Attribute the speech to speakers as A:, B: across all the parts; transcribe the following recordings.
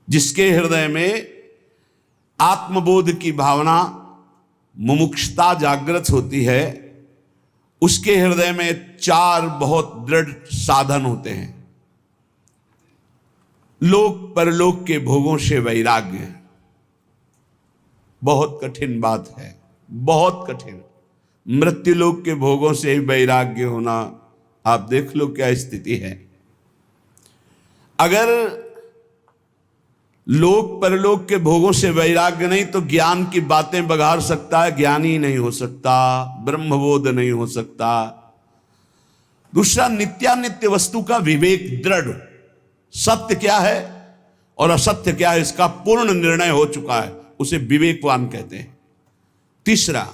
A: जिसके हृदय में आत्मबोध की भावना, मुमुक्षुता जागृत होती है, उसके हृदय में 4 बहुत दृढ़ साधन होते हैं। लोक परलोक के भोगों से वैराग्य, बहुत कठिन बात है, बहुत कठिन। मृत्युलोक के भोगों से ही वैराग्य होना, आप देख लो क्या स्थिति है। अगर लोक परलोक के भोगों से वैराग्य नहीं तो ज्ञान की बातें बघार सकता है, ज्ञानी नहीं हो सकता, ब्रह्मबोध नहीं हो सकता। दूसरा, नित्यानित्य वस्तु का विवेक दृढ़, सत्य क्या है और असत्य क्या है इसका पूर्ण निर्णय हो चुका है, उसे विवेकवान कहते हैं। तीसरा,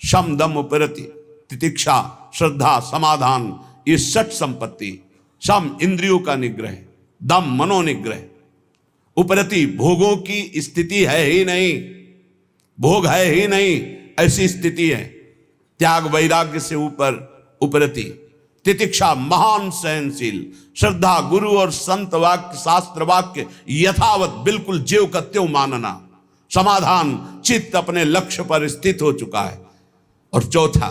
A: शम दम उपरति, तितिक्षा, श्रद्धा, समाधान, ये 6 संपत्ति। शम इंद्रियों का निग्रह, दम मनोनिग्रह, उपरति भोगों की स्थिति है ही नहीं, भोग है ही नहीं, ऐसी स्थिति है, त्याग वैराग्य से ऊपर उपरति। तितिक्षा महान सहनशील, श्रद्धा गुरु और संत वाक्य शास्त्र वाक्य यथावत बिल्कुल ज्यों का त्यों मानना, समाधान चित्त अपने लक्ष्य पर स्थित हो चुका है। और चौथा,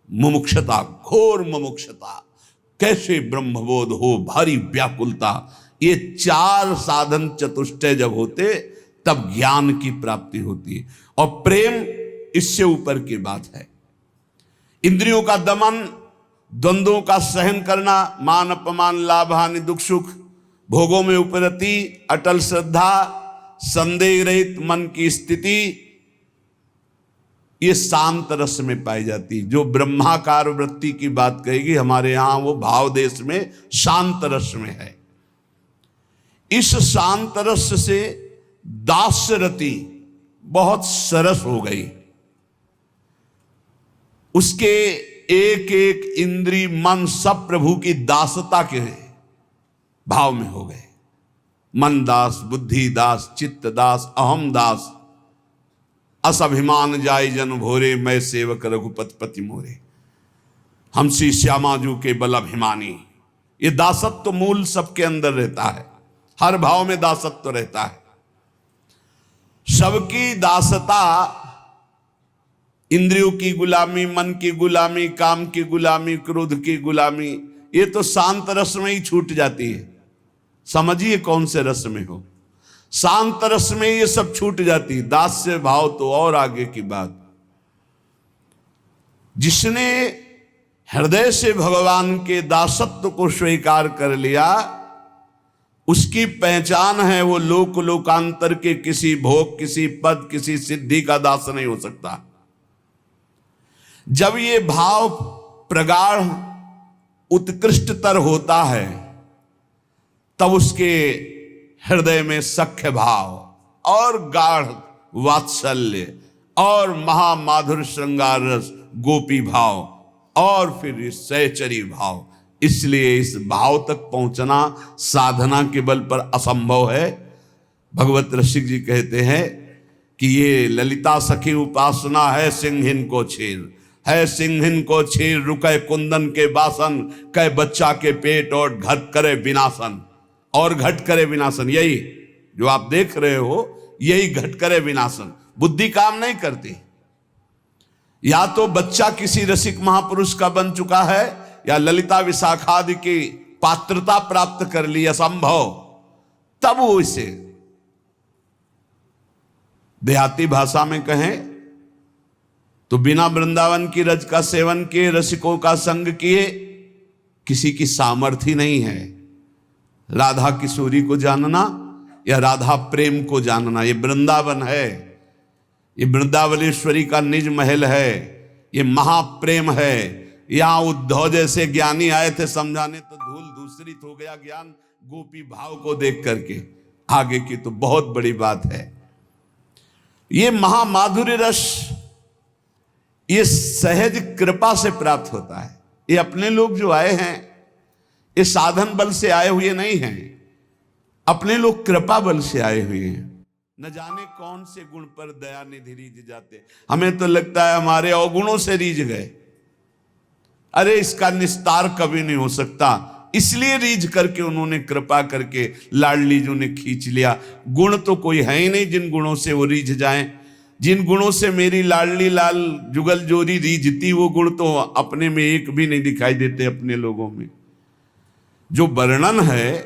A: मुमुक्षुता, घोर मुमुक्षुता, कैसे ब्रह्मबोध हो, भारी व्याकुलता। ये 4 साधन चतुष्टय जब होते तब ज्ञान की प्राप्ति होती है। और प्रेम इससे ऊपर की बात है। इंद्रियों का दमन, द्वंद्वों का सहन करना, मान अपमान, लाभ हानि, दुख सुख, भोगों में उपरति, अटल श्रद्धा, संदेह रहित मन की स्थिति, ये शांत रस में पाई जाती। जो ब्रह्माकार वृत्ति की बात कहेगी हमारे यहां, वो भाव देश में शांत रस में है। इस शांत रस से दास्य रति बहुत सरस हो गई, उसके एक एक इंद्री मन सब प्रभु की दासता के भाव में हो गए। मन दास, बुद्धि दास, चित्त दास, अहम दास, असभिमान जाय जन भोरे, मैं सेवक रघुपति पति मोरे, हम श्री श्यामाजू के बल अभिमानी। ये दासत्व मूल सबके अंदर रहता है, हर भाव में दासत्व रहता है। सबकी दासता, इंद्रियों की गुलामी, मन की गुलामी, काम की गुलामी, क्रोध की गुलामी, ये तो शांत रस में ही छूट जाती है। समझिए कौन से रस में हो, शांत रस में ये सब छूट जाती। दास्य भाव तो और आगे की बात। जिसने हृदय से भगवान के दासत्व को स्वीकार कर लिया, उसकी पहचान है वो लोक लोकांतर के किसी भोग, किसी पद, किसी सिद्धि का दास नहीं हो सकता। जब ये भाव प्रगाढ़ उत्कृष्टतर होता है तब उसके हृदय में सख्य भाव और गाढ़ वात्सल्य और महामाधुर श्रृंगार रस, गोपी भाव और फिर सहचरी भाव। इसलिए इस भाव तक पहुंचना साधना के बल पर असंभव है। भगवत रसिक जी कहते हैं कि ये ललिता सखी उपासना है सिंहिन को छेर, है सिंहिन को छेर, रुके कुंदन के बासन, कै बच्चा के पेट और घट करे विनाशन। और घट करे विनाशन, यही जो आप देख रहे हो, यही घट करे विनाशन। बुद्धि काम नहीं करती। या तो बच्चा किसी रसिक महापुरुष का बन चुका है या ललिता विशाखादि की पात्रता प्राप्त कर ली, असंभव, तब वो इसे देहाती भाषा में कहें तो बिना वृंदावन की रज का सेवन किए, रसिकों का संग किए, किसी की सामर्थ्य नहीं है राधा किशोरी को जानना या राधा प्रेम को जानना। ये वृंदावन है, ये वृंदावनेश्वरी का निज महल है, ये महाप्रेम है। यहां उद्धव जैसे ज्ञानी आए थे समझाने तो धूल दूसरित हो गया ज्ञान, गोपी भाव को देख करके। आगे की तो बहुत बड़ी बात है। ये महामाधुर्य रस ये सहज कृपा से प्राप्त होता है। ये अपने लोग जो आए हैं ये साधन बल से आए हुए नहीं हैं, अपने लोग कृपा बल से आए हुए हैं। न जाने कौन से गुण पर दया निधि रीझ जाते। हमें तो लगता है हमारे अवगुणों से रीझ गए। अरे इसका निस्तार कभी नहीं हो सकता। इसलिए रीझ करके उन्होंने कृपा करके लाडली जी ने खींच लिया। गुण तो कोई है ही नहीं जिन गुणों से वो रीझ जाएं। जिन गुणों से मेरी लाडली लाल जुगल जोरी रीझती, वो गुण तो अपने में एक भी नहीं दिखाई देते अपने लोगों में। जो वर्णन है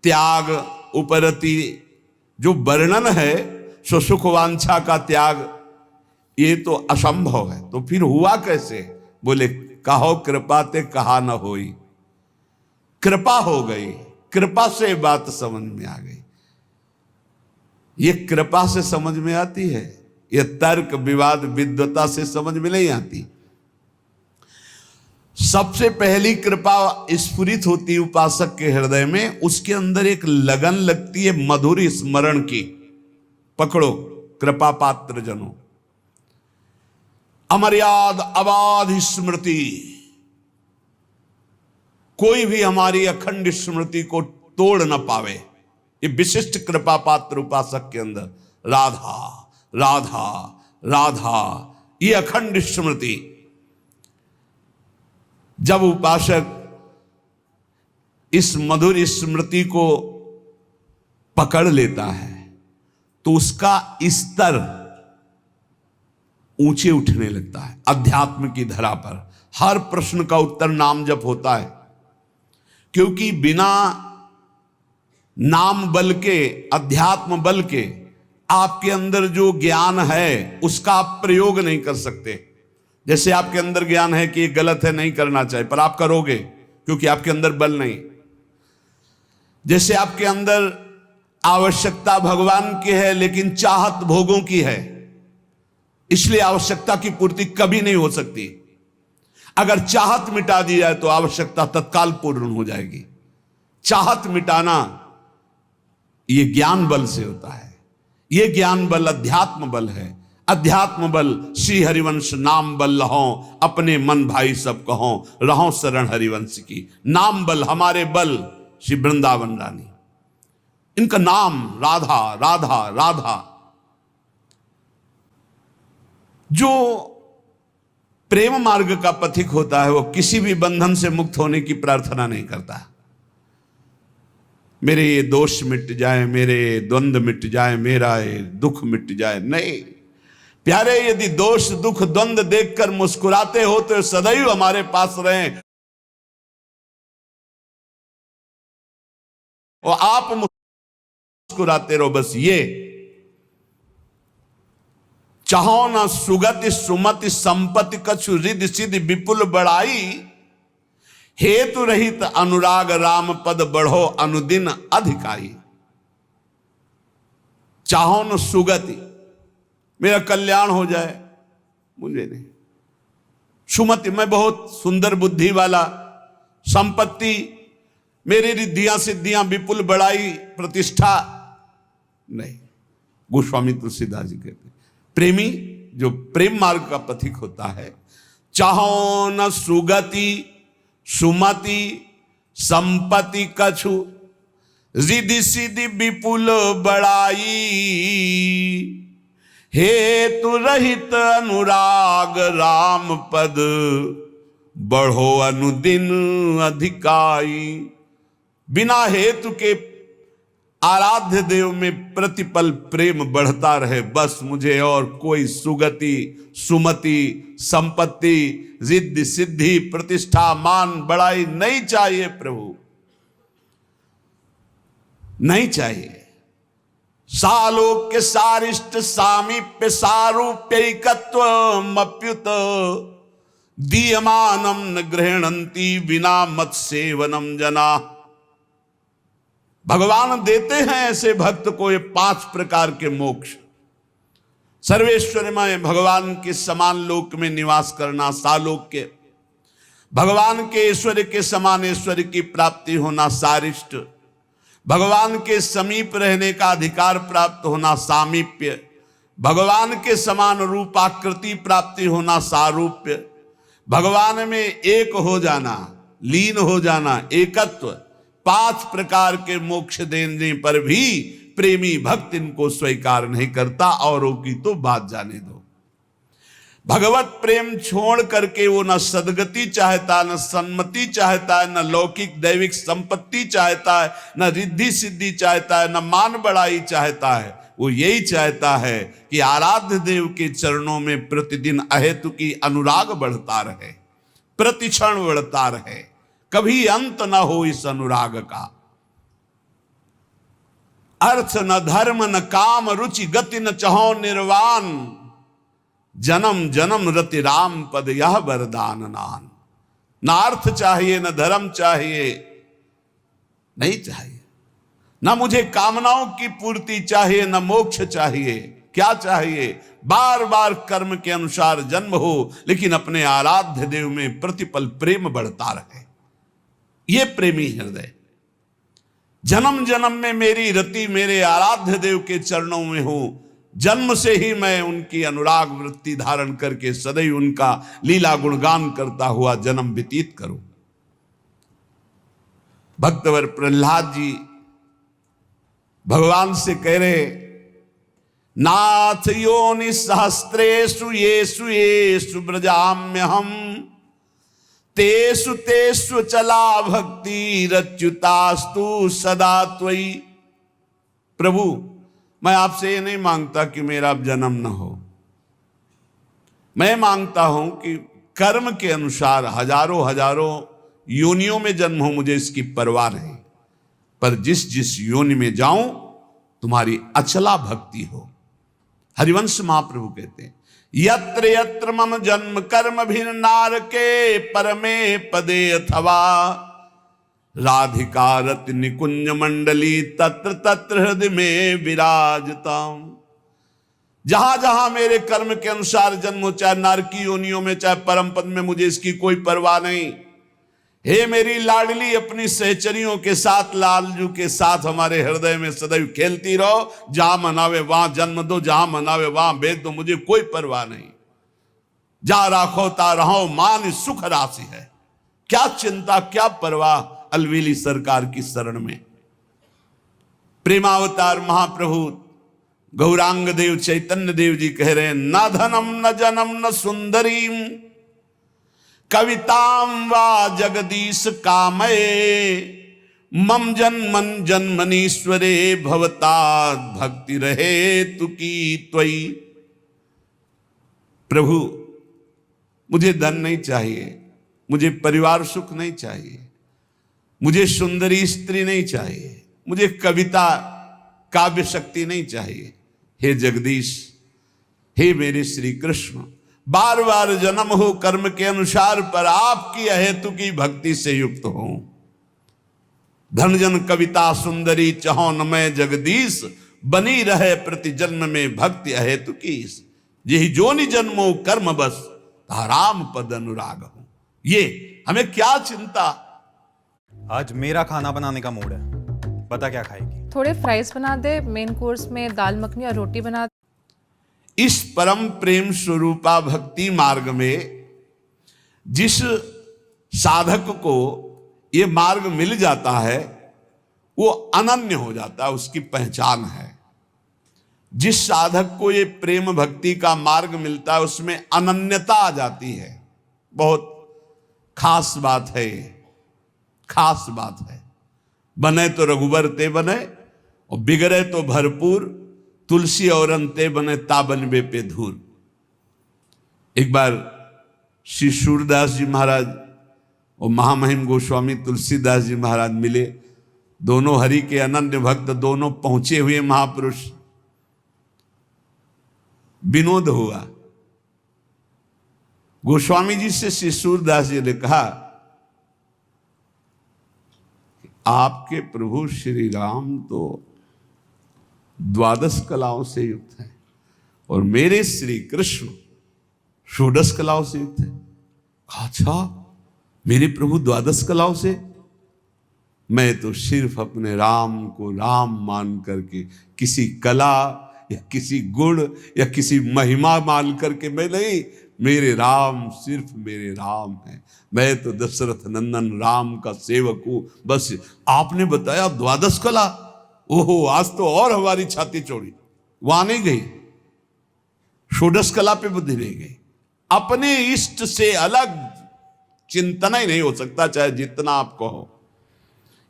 A: त्याग उपरति, जो वर्णन है सो सुख वांछा का त्याग, ये तो असंभव है। तो फिर हुआ कैसे? बोले कहो कृपा ते कहा न होई। कृपा हो गई, कृपा से बात समझ में आ गई। ये कृपा से समझ में आती है, ये तर्क विवाद विद्वता से समझ में नहीं आती। सबसे पहली कृपा स्फुरित होती है उपासक के हृदय में, उसके अंदर एक लगन लगती है मधुर स्मरण की। पकड़ो कृपा पात्र जनों, अमर्याद अबाध स्मृति, कोई भी हमारी अखंड स्मृति को तोड़ न पावे। ये विशिष्ट कृपा पात्र उपासक के अंदर राधा राधा राधा, ये अखंड स्मृति। जब उपासक इस मधुर स्मृति को पकड़ लेता है तो उसका स्तर ऊंचे उठने लगता है। अध्यात्म की धरा पर हर प्रश्न का उत्तर नाम जप होता है, क्योंकि बिना नाम बल के, अध्यात्म बल के आपके अंदर जो ज्ञान है उसका आप प्रयोग नहीं कर सकते। जैसे आपके अंदर ज्ञान है कि ये गलत है, नहीं करना चाहिए, पर आप करोगे क्योंकि आपके अंदर बल नहीं। जैसे आपके अंदर आवश्यकता भगवान की है लेकिन चाहत भोगों की है, इसलिए आवश्यकता की पूर्ति कभी नहीं हो सकती। अगर चाहत मिटा दी जाए तो आवश्यकता तत्काल पूर्ण हो जाएगी। चाहत मिटाना ये ज्ञान बल से होता है। ये ज्ञान बल अध्यात्म बल है। अध्यात्म बल श्री हरिवंश नाम बल लहो, अपने मन भाई सब कहो, रहो शरण हरिवंश की। नाम बल हमारे बल श्री वृंदावन रानी, इनका नाम राधा राधा राधा। जो प्रेम मार्ग का पथिक होता है वो किसी भी बंधन से मुक्त होने की प्रार्थना नहीं करता। मेरे ये दोष मिट जाए, मेरे द्वंद्व मिट जाए, मेरा ये दुख मिट जाए, नहीं प्यारे। यदि दोष दुख द्वंद्व देखकर मुस्कुराते हो तो सदैव हमारे पास रहें और आप मुस्कुराते रहो। बस ये चाहो न सुगति सुमति संपत्ति कछु रिद्धि सिद्धि विपुल बढ़ाई, हेतु रहित अनुराग राम पद बढ़ो अनुदिन अधिकाई। चाहो न सुगति, मेरा कल्याण हो जाए, मुझे नहीं। सुमति, मैं बहुत सुंदर बुद्धि वाला, संपत्ति, मेरी रिद्धियां सिद्धियां विपुल बढ़ाई, प्रतिष्ठा नहीं। गोस्वामी तुलसीदास जी कहते हैं प्रेमी जो प्रेम मार्ग का पथिक होता है, चाहो न सुगति सुमति संपत्ति कछु रिद्धि सिद्धि विपुल बढ़ाई, हेतु रहित अनुराग राम पद बढ़ो अनुदिन अधिकाई। बिना हेतु के आराध्य देव में प्रतिपल प्रेम बढ़ता रहे, बस मुझे और कोई सुगति सुमति संपत्ति रिद्धि सिद्धि प्रतिष्ठा मान बढ़ाई नहीं चाहिए प्रभु, नहीं चाहिए। सालोक्य सारिष्ट सामीप्य सारूप्यैकत्व अप्युत दीयमानम न गृहणंती बिना मत सेवनम जना। भगवान देते हैं ऐसे भक्त को ये 5 प्रकार के मोक्ष। सर्वेश्वरमय भगवान के समान लोक में निवास करना सालोक्य, भगवान के ऐश्वर्य के समान ऐश्वर्य की प्राप्ति होना सारिष्ट, भगवान के समीप रहने का अधिकार प्राप्त होना सामीप्य, भगवान के समान रूपाकृति प्राप्ति होना सारूप्य, भगवान में एक हो जाना, लीन हो जाना, एकत्व। 5 प्रकार के मोक्ष देने पर भी प्रेमी भक्त इनको स्वीकार नहीं करता, औरों की तो बात जाने दो। भगवत प्रेम छोड़ करके वो न सदगति चाहता, न सन्मति चाहता है, न लौकिक दैविक संपत्ति चाहता है, न रिद्धि सिद्धि चाहता है, न मान बढ़ाई चाहता है। वो यही चाहता है कि आराध्य देव के चरणों में प्रतिदिन अहेतु की अनुराग बढ़ता रहे, प्रतिक्षण बढ़ता रहे, कभी अंत न हो इस अनुराग का। अर्थ न धर्म न काम रुचि गति न चहो निर्वाण, जन्म जन्म रति राम पद यह वरदान नान। न अर्थ चाहिए, न धर्म चाहिए, नहीं चाहिए, न मुझे कामनाओं की पूर्ति चाहिए, न मोक्ष चाहिए। क्या चाहिए? बार बार कर्म के अनुसार जन्म हो, लेकिन अपने आराध्य देव में प्रतिपल प्रेम बढ़ता रहे। ये प्रेमी हृदय जन्म जन्म में मेरी रति मेरे आराध्य देव के चरणों में हो, जन्म से ही मैं उनकी अनुराग वृत्ति धारण करके सदैव उनका लीला गुणगान करता हुआ जन्म व्यतीत करूं। भक्तवर प्रहलाद जी भगवान से कह रहे, नाथ योनि सहस्त्रेषु येषु येषु ब्रजाम्यहम् तेषु तेषु चला भक्ति रच्युतास्तु सदा त्वयि। प्रभु, मैं आपसे ये नहीं मांगता कि मेरा जन्म न हो, मैं मांगता हूं कि कर्म के अनुसार हजारों हजारों योनियों में जन्म हो, मुझे इसकी परवाह नहीं, पर जिस जिस योनि में जाऊं तुम्हारी अचला भक्ति हो। हरिवंश महाप्रभु कहते हैं, यत्र यत्र मम जन्म कर्म भिन्नारके परमे पदे अथवा राधिका रति निकुंज मंडली तत्र तत्र हृदय में विराजता। जहां जहां मेरे कर्म के अनुसार जन्म हो, चाहे नारकी योनियों में चाहे परम पद में, मुझे इसकी कोई परवाह नहीं। हे मेरी लाडली, अपनी सहचरियों के साथ लालजू के साथ हमारे हृदय में सदैव खेलती रहो। जहां मनावे वहां जन्म दो, जहां मनावे वहां भेज दो, मुझे कोई परवाह नहीं। जा राखो ता रहो, मान सुख राशि है। क्या चिंता, क्या परवाह अलवेली सरकार की शरण में। प्रेमावतार महाप्रभु गौरांग देव चैतन्य देव जी कह रहे हैं, न धनम न जनम न सुंदरीम कविताम वा जगदीश कामये मम जन्मन जन्मनीश्वरे भवताद भक्ति रहे तुकी त्वयि। प्रभु, मुझे धन नहीं चाहिए, मुझे परिवार सुख नहीं चाहिए, मुझे सुंदरी स्त्री नहीं चाहिए, मुझे कविता काव्य शक्ति नहीं चाहिए। हे जगदीश, हे मेरे श्री कृष्ण, बार बार जन्म हो कर्म के अनुसार, पर आपकी अहेतु की भक्ति से युक्त हो। धन जन कविता सुंदरी चहो न मैं जगदीश, बनी रहे प्रति जन्म में भक्ति अहेतु की। यही जोनि जन्मो कर्म बस, राम पद अनुराग हो। ये हमें क्या चिंता।
B: आज मेरा खाना बनाने का मूड है, बता क्या खाएगी?
C: थोड़े फ्राइज बना दे, मेन कोर्स में दाल मखनी और रोटी बना दे।
A: इस परम प्रेम स्वरूपा भक्ति मार्ग में जिस साधक को ये मार्ग मिल जाता है, वो अनन्य हो जाता है, उसकी पहचान है। जिस साधक को ये प्रेम भक्ति का मार्ग मिलता है, उसमें अनन्यता आ जाती है। बहुत खास बात है, खास बात है। बने तो रघुबर ते बने, और बिगड़े तो भरपूर, तुलसी और अंते बने ताबनबे पे धूर। एक बार श्री सूरदास जी महाराज और महामहिम गोस्वामी तुलसीदास जी महाराज मिले। दोनों हरि के अनन्य भक्त, दोनों पहुंचे हुए महापुरुष। विनोद हुआ। गोस्वामी जी से श्री सूरदास जी ने कहा, आपके प्रभु श्री राम तो द्वादश कलाओं से युक्त है और मेरे श्री कृष्ण षोडश कलाओं से युक्त है। अच्छा, मेरे प्रभु द्वादश कलाओं से? मैं तो सिर्फ अपने राम को राम मान करके, किसी कला या किसी गुण या किसी महिमा मान करके मैं नहीं, मेरे राम सिर्फ मेरे राम है। मैं तो दशरथ नंदन राम का सेवक हूं। बस आपने बताया द्वादश कला, ओहो, आज तो और हमारी छाती चौड़ी। वहां नहीं गई, षोडश कला पे बुद्धि नहीं गई। अपने इष्ट से अलग चिंतन ही नहीं हो सकता, चाहे जितना आप कहो।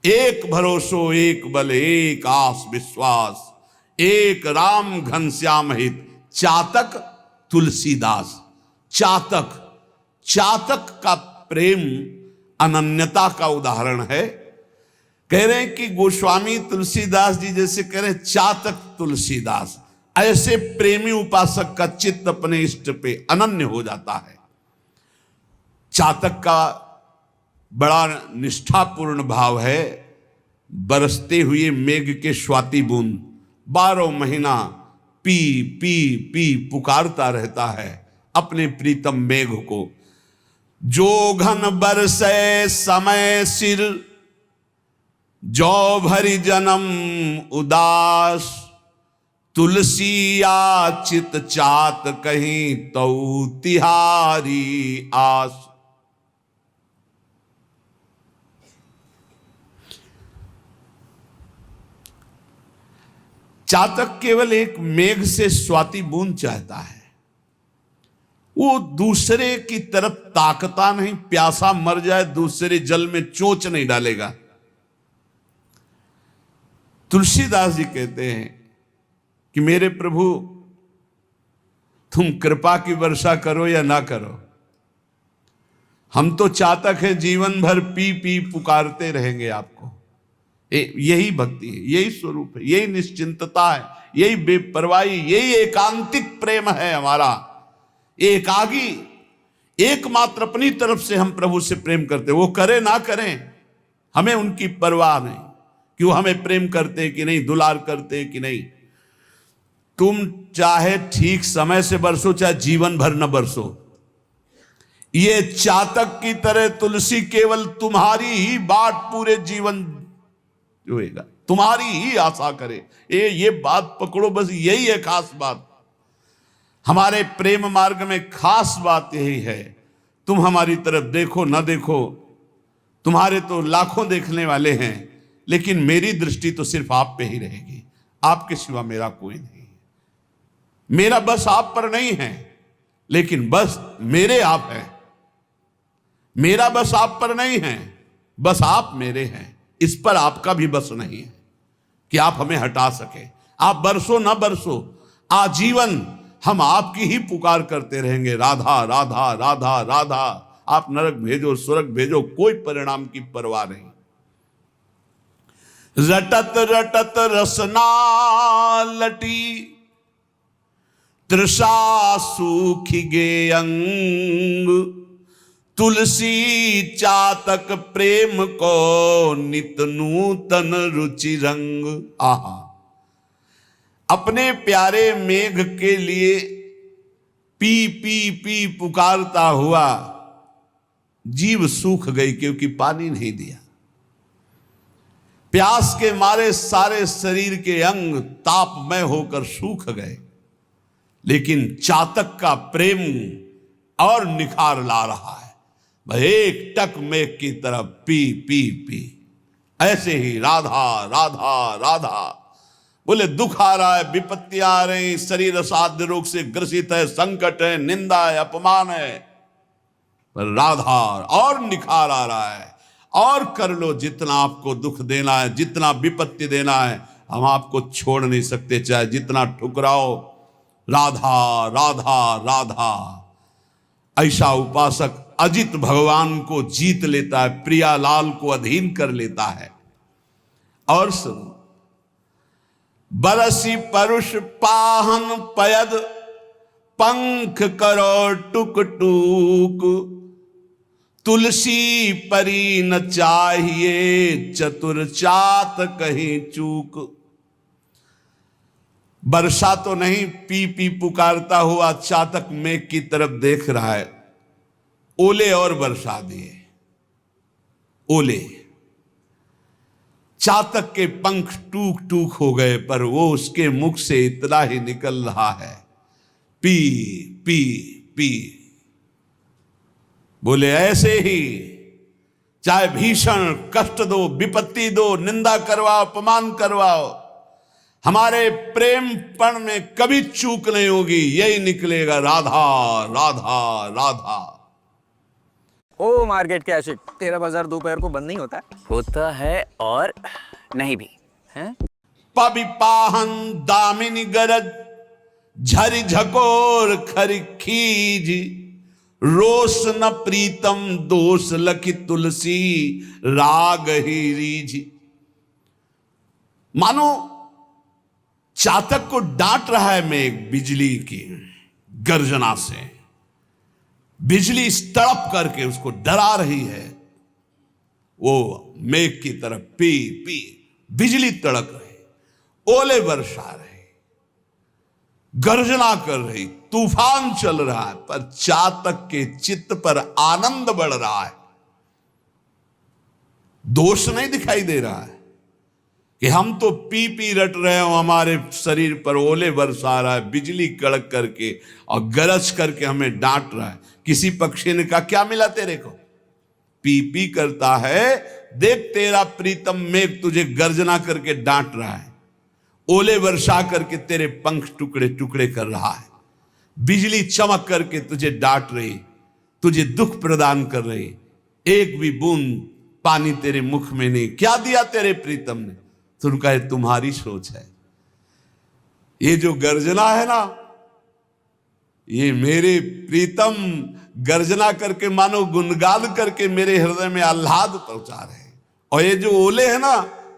A: एक भरोसो एक बल एक आस विश्वास, एक राम घनश्याम हित, चातक तुलसीदास। चातक, चातक का प्रेम अनन्यता का उदाहरण है। कह रहे हैं कि गोस्वामी तुलसीदास जी जैसे कह रहे हैं चातक तुलसीदास, ऐसे प्रेमी उपासक का चित्त अपने इष्ट पे अनन्य हो जाता है। चातक का बड़ा निष्ठापूर्ण भाव है। बरसते हुए मेघ के स्वाति बूंद 12 महीना पी पी पी पुकारता रहता है अपने प्रीतम मेघ को। जो घन बरसे समय सिर, जो भरी जन्म उदास, तुलसी याचित चात कहीं तऊ तिहारी आस। चातक केवल एक मेघ से स्वाति बूंद चाहता है, वो दूसरे की तरफ ताकता नहीं। प्यासा मर जाए दूसरे जल में चोंच नहीं डालेगा। तुलसीदास जी कहते हैं कि मेरे प्रभु तुम कृपा की वर्षा करो या ना करो, हम तो चातक हैं, जीवन भर पी पी पुकारते रहेंगे आपको। यही भक्ति है, यही स्वरूप है, यही निश्चिंतता है, यही बेपरवाही, यही एकांतिक प्रेम है हमारा। एकागी, एकमात्र अपनी तरफ से हम प्रभु से प्रेम करते, वो करे ना करें हमें उनकी परवाह नहीं कि वो हमें प्रेम करते कि नहीं, दुलार करते कि नहीं। तुम चाहे ठीक समय से बरसो, चाहे जीवन भर न बरसो, ये चातक की तरह तुलसी केवल तुम्हारी ही बाट पूरे जीवन जोएगा, तुम्हारी ही आशा करे। ये बात पकड़ो, बस यही है खास बात। हमारे प्रेम मार्ग में खास बात यही है। तुम हमारी तरफ देखो ना देखो, तुम्हारे तो लाखों देखने वाले हैं, लेकिन मेरी दृष्टि तो सिर्फ आप पे ही रहेगी। आपके सिवा मेरा कोई नहीं। मेरा बस आप पर नहीं है, लेकिन बस मेरे आप हैं। मेरा बस आप पर नहीं है, बस आप मेरे हैं। इस पर आपका भी बस नहीं है कि आप हमें हटा सके। आप बरसो ना बरसो, आजीवन हम आपकी ही पुकार करते रहेंगे, राधा राधा राधा राधा। आप नरक भेजो स्वर्ग भेजो, कोई परिणाम की परवाह नहीं। रटत रटत रसना लटी, तृषा सूखी गे अंग, तुलसी चातक प्रेम को नित नूतन रुचि रंग। आहा, अपने प्यारे मेघ के लिए पी पी पी पुकारता हुआ जीव सूख गई, क्योंकि पानी नहीं दिया। प्यास के मारे सारे शरीर के अंग तापमय होकर सूख गए, लेकिन चातक का प्रेम और निखार ला रहा है। भाई एक टक मेघ की तरफ पी पी पी। ऐसे ही राधा राधा राधा। बोले दुख आ रहा है, विपत्तियां आ रही, शरीर असाध्य रोग से ग्रसित है, संकट है, निंदा है, अपमान है, पर राधा और निखार आ रहा है। और कर लो जितना आपको दुख देना है, जितना विपत्ति देना है, हम आपको छोड़ नहीं सकते, चाहे जितना ठुकराओ। राधा राधा राधा। ऐसा उपासक अजित भगवान को जीत लेता है, प्रियालाल को अधीन कर लेता है। और सुनो, बरसी परुष पाहन पयद, पंख करो टुक टूक, तुलसी परी न चाहिए चतुर चात कहीं चूक। वर्षा तो नहीं, पी पी पुकारता हुआ चातक मेघ की तरफ देख रहा है। ओले और बरसा दिए, ओले। चातक के पंख टूक टूक हो गए, पर वो उसके मुख से इतना ही निकल रहा है, पी पी पी। बोले ऐसे ही चाहे भीषण कष्ट दो, विपत्ति दो, निंदा करवाओ, अपमान करवाओ, हमारे प्रेम पण में कभी चूक नहीं होगी, यही निकलेगा राधा राधा राधा।
D: ओ मार्केट के आशिक, तेरा बाजार दोपहर को बंद नहीं होता?
E: होता है और नहीं भी है।
A: पबिपाहन दामिनी गरज झरि झकोर खरि खीज, रोष न प्रीतम दोष लखी तुलसी राग ही रीझ। मानो चातक को डांट रहा है मेघ बिजली की गर्जना से, बिजली इस तड़प करके उसको डरा रही है। वो मेघ की तरफ पी पी बिजली तड़क रही, ओले बरसा रहे, गर्जना कर रही, तूफान चल रहा है, पर चातक के चित्त पर आनंद बढ़ रहा है। दोष नहीं दिखाई दे रहा है कि हम तो पी पी रट रहे हो, हमारे शरीर पर ओले बरसा रहा है, बिजली कड़क करके और गरज करके हमें डांट रहा है। किसी पक्षी ने कहा क्या मिला तेरे को, पी पी करता है, देख तेरा प्रीतम मेघ तुझे गर्जना करके डांट रहा है, ओले वर्षा करके तेरे पंख टुकड़े टुकड़े कर रहा है, बिजली चमक करके तुझे डांट रही, तुझे दुख प्रदान कर रही, एक भी बूंद पानी तेरे मुख में नहीं। क्या दिया तेरे प्रीतम ने? तो उनका ये तुम्हारी सोच है। ये जो गर्जना है ना, ये मेरे प्रीतम गर्जना करके मानो गुनगान करके मेरे हृदय में आह्लाद पहुंचा रहे हैं। और ये जो ओले है ना,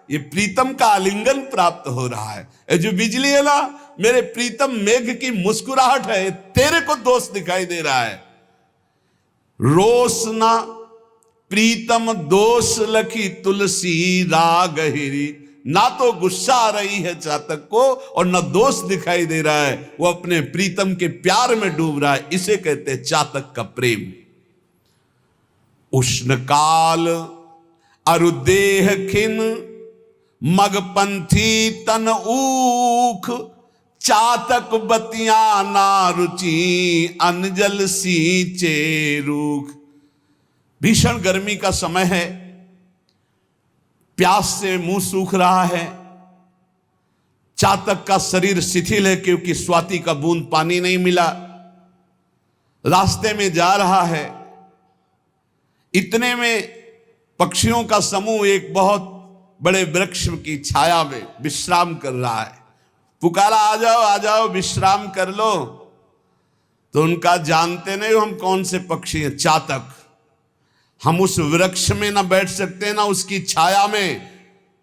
A: ये प्रीतम का आलिंगन प्राप्त हो रहा है। ये जो बिजली है ना, मेरे प्रीतम मेघ की मुस्कुराहट है, तेरे को दोष दिखाई दे रहा है। रोष ना प्रीतम दोष लखी तुलसी राग हिरी। ना तो गुस्सा आ रही है चातक को और न दोष दिखाई दे रहा है, वो अपने प्रीतम के प्यार में डूब रहा है। इसे कहते हैं चातक का प्रेम। उष्ण काल अरुदेह खिन मगपंथी तन ऊख, चातक बतिया ना रुचि अनजल सींचे रूख। भीषण गर्मी का समय है, प्यास से मुंह सूख रहा है, चातक का शरीर शिथिल है क्योंकि स्वाति का बूंद पानी नहीं मिला, रास्ते में जा रहा है। इतने में पक्षियों का समूह एक बहुत बड़े वृक्ष की छाया में विश्राम कर रहा है। पुकारा आ जाओ विश्राम कर लो। तो उनका जानते नहीं हम कौन से पक्षी हैं, चातक। हम उस वृक्ष में ना बैठ सकते ना उसकी छाया में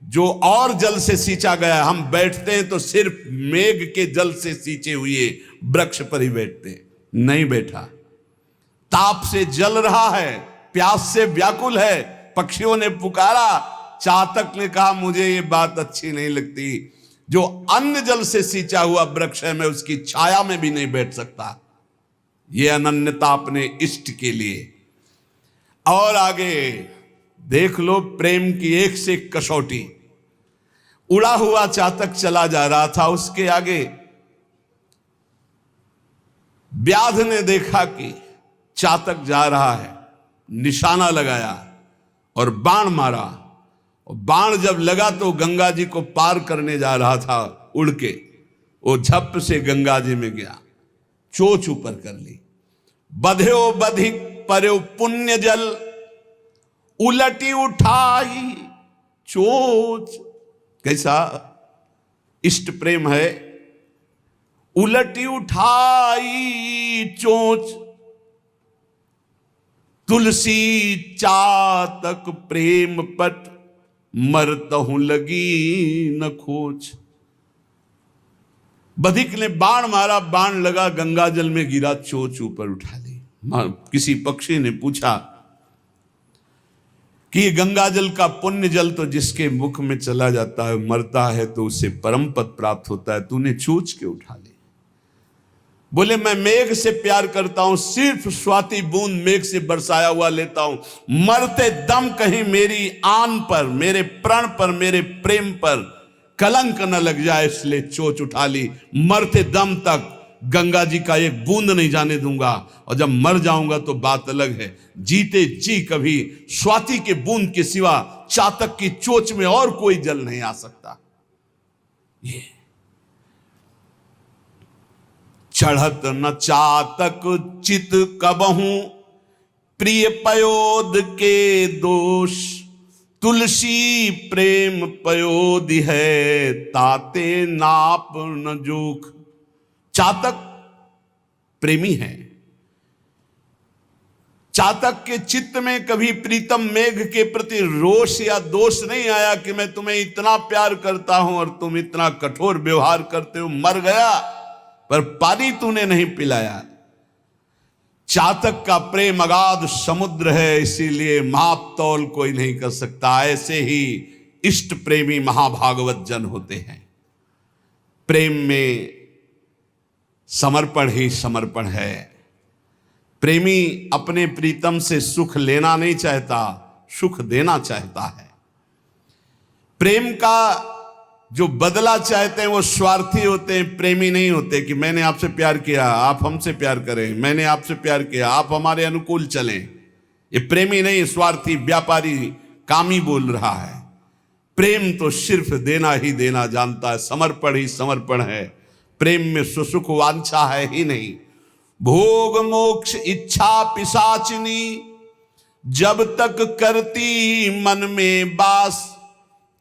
A: जो और जल से सींचा गया। हम बैठते हैं तो सिर्फ मेघ के जल से सींचे हुए वृक्ष पर ही बैठते हैं। नहीं बैठा, ताप से जल रहा है, प्यास से व्याकुल है। पक्षियों ने पुकारा, चातक ने कहा मुझे ये बात अच्छी नहीं लगती, जो अन्न जल से सींचा हुआ वृक्ष है मैं उसकी छाया में भी नहीं बैठ सकता। ये अनन्यता अपने इष्ट के लिए। और आगे देख लो प्रेम की एक से एक कसौटी। उड़ा हुआ चातक चला जा रहा था, उसके आगे व्याध ने देखा कि चातक जा रहा है, निशाना लगाया और बाण मारा। और बाण जब लगा तो गंगा जी को पार करने जा रहा था उड़ के, वो झप से गंगा जी में गया, चोच ऊपर कर ली। बध्यो बधिक पर्यो पुण्य जल, उलटी उठाई चोच। कैसा इष्ट प्रेम है। उलटी उठाई चोच, तुलसी चातक प्रेम पट, मरतहु लगी न खोज। बधिक ने बाण मारा, बाण लगा गंगा जल में गिरा, चोच ऊपर उठा ली। किसी पक्षी ने पूछा कि ये गंगा जल का पुण्य जल तो जिसके मुख में चला जाता है मरता है तो उसे परम पद प्राप्त होता है, तूने चोच के उठा ली। बोले मैं मेघ से प्यार करता हूं, सिर्फ स्वाति बूंद मेघ से बरसाया हुआ लेता हूं, मरते दम कहीं मेरी आन पर, मेरे प्रण पर, मेरे प्रेम पर कलंक न लग जाए, इसलिए चोच उठा ली। मरते दम तक गंगा जी का एक बूंद नहीं जाने दूंगा, और जब मर जाऊंगा तो बात अलग है। जीते जी कभी स्वाति के बूंद के सिवा चातक की चोच में और कोई जल नहीं आ सकता। ये चढ़त न चातक चित कबहू प्रिय पयोद के दोष, तुलसी प्रेम पयोद है ताते नाप न जोख। चातक प्रेमी है, चातक के चित्त में कभी प्रीतम मेघ के प्रति रोष या दोष नहीं आया कि मैं तुम्हें इतना प्यार करता हूं और तुम इतना कठोर व्यवहार करते हो, मर गया पर पानी तूने नहीं पिलाया। चातक का प्रेम अगाध समुद्र है, इसीलिए माप तौल कोई नहीं कर सकता। ऐसे ही इष्ट प्रेमी महाभागवत जन होते हैं। प्रेम में समर्पण ही समर्पण है। प्रेमी अपने प्रीतम से सुख लेना नहीं चाहता, सुख देना चाहता है। प्रेम का जो बदला चाहते हैं वो स्वार्थी होते हैं, प्रेमी नहीं होते कि मैंने आपसे प्यार किया आप हमसे प्यार करें, मैंने आपसे प्यार किया आप हमारे अनुकूल चलें। ये प्रेमी नहीं, स्वार्थी व्यापारी कामी बोल रहा है। प्रेम तो सिर्फ देना ही देना जानता है, समर्पण ही समर्पण है। प्रेम में सुसुख वांछा है ही नहीं। भोग मोक्ष इच्छा पिशाचिनी जब तक करती मन में बास,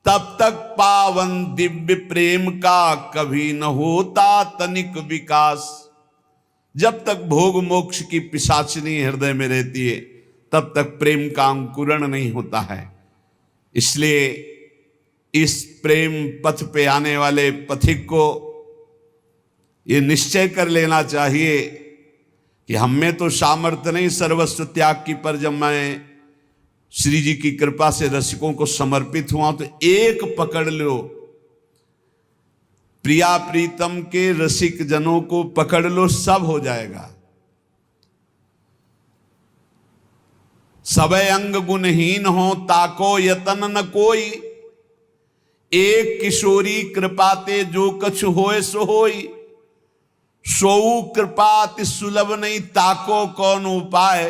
A: तब तक पावन दिव्य प्रेम का कभी न होता तनिक विकास। जब तक भोग मोक्ष की पिशाचिनी हृदय में रहती है तब तक प्रेम का अंकुरण नहीं होता है। इसलिए इस प्रेम पथ पे आने वाले पथिक को ये निश्चय कर लेना चाहिए कि हम में तो सामर्थ्य नहीं सर्वस्व त्याग की, पर जब मैं श्री जी की कृपा से रसिकों को समर्पित हुआ तो एक पकड़ लो, प्रिया प्रीतम के रसिक जनों को पकड़ लो, सब हो जाएगा। सबे अंग गुणहीन हो ताको यतन न कोई, एक किशोरी कृपाते जो कछ होए सो होई। सोऊ कृपा अति सुलभ नहीं ताको कौन उपाय,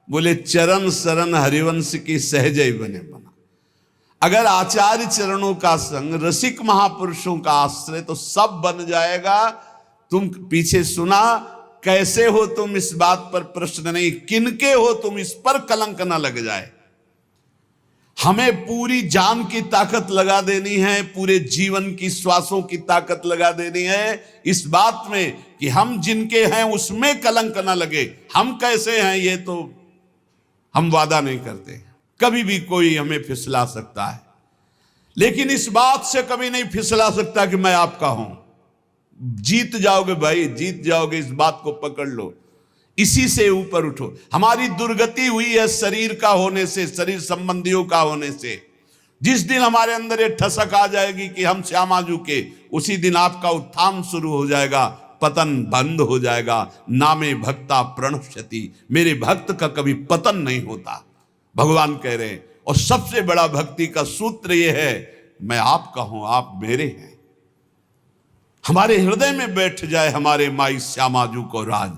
A: बोले चरण शरण हरिवंश की सहज ही बने बना। अगर आचार्य चरणों का संग, रसिक महापुरुषों का आश्रय तो सब बन जाएगा। तुम पीछे सुना, कैसे हो तुम इस बात पर प्रश्न नहीं, किनके हो तुम इस पर कलंक न लग जाए। हमें पूरी जान की ताकत लगा देनी है, पूरे जीवन की श्वासों की ताकत लगा देनी है इस बात में कि हम जिनके हैं उसमें कलंक न लगे। हम कैसे हैं ये तो हम वादा नहीं करते, कभी भी कोई हमें फिसला सकता है, लेकिन इस बात से कभी नहीं फिसला सकता कि मैं आपका हूं। जीत जाओगे भाई, जीत जाओगे, इस बात को पकड़ लो, इसी से ऊपर उठो। हमारी दुर्गति हुई है शरीर का होने से, शरीर संबंधियों का होने से। जिस दिन हमारे अंदर ये ठसक आ जाएगी कि हम श्यामाजू के, उसी दिन आपका उत्थान शुरू हो जाएगा, पतन बंद हो जाएगा। नामे भक्ता प्रणश्यति, मेरे भक्त का कभी पतन नहीं होता, भगवान कह रहे हैं। और सबसे बड़ा भक्ति का सूत्र यह है, मैं आपका हूं, आप मेरे हैं। हमारे हृदय में बैठ जाए हमारे माई श्यामाजू को राज।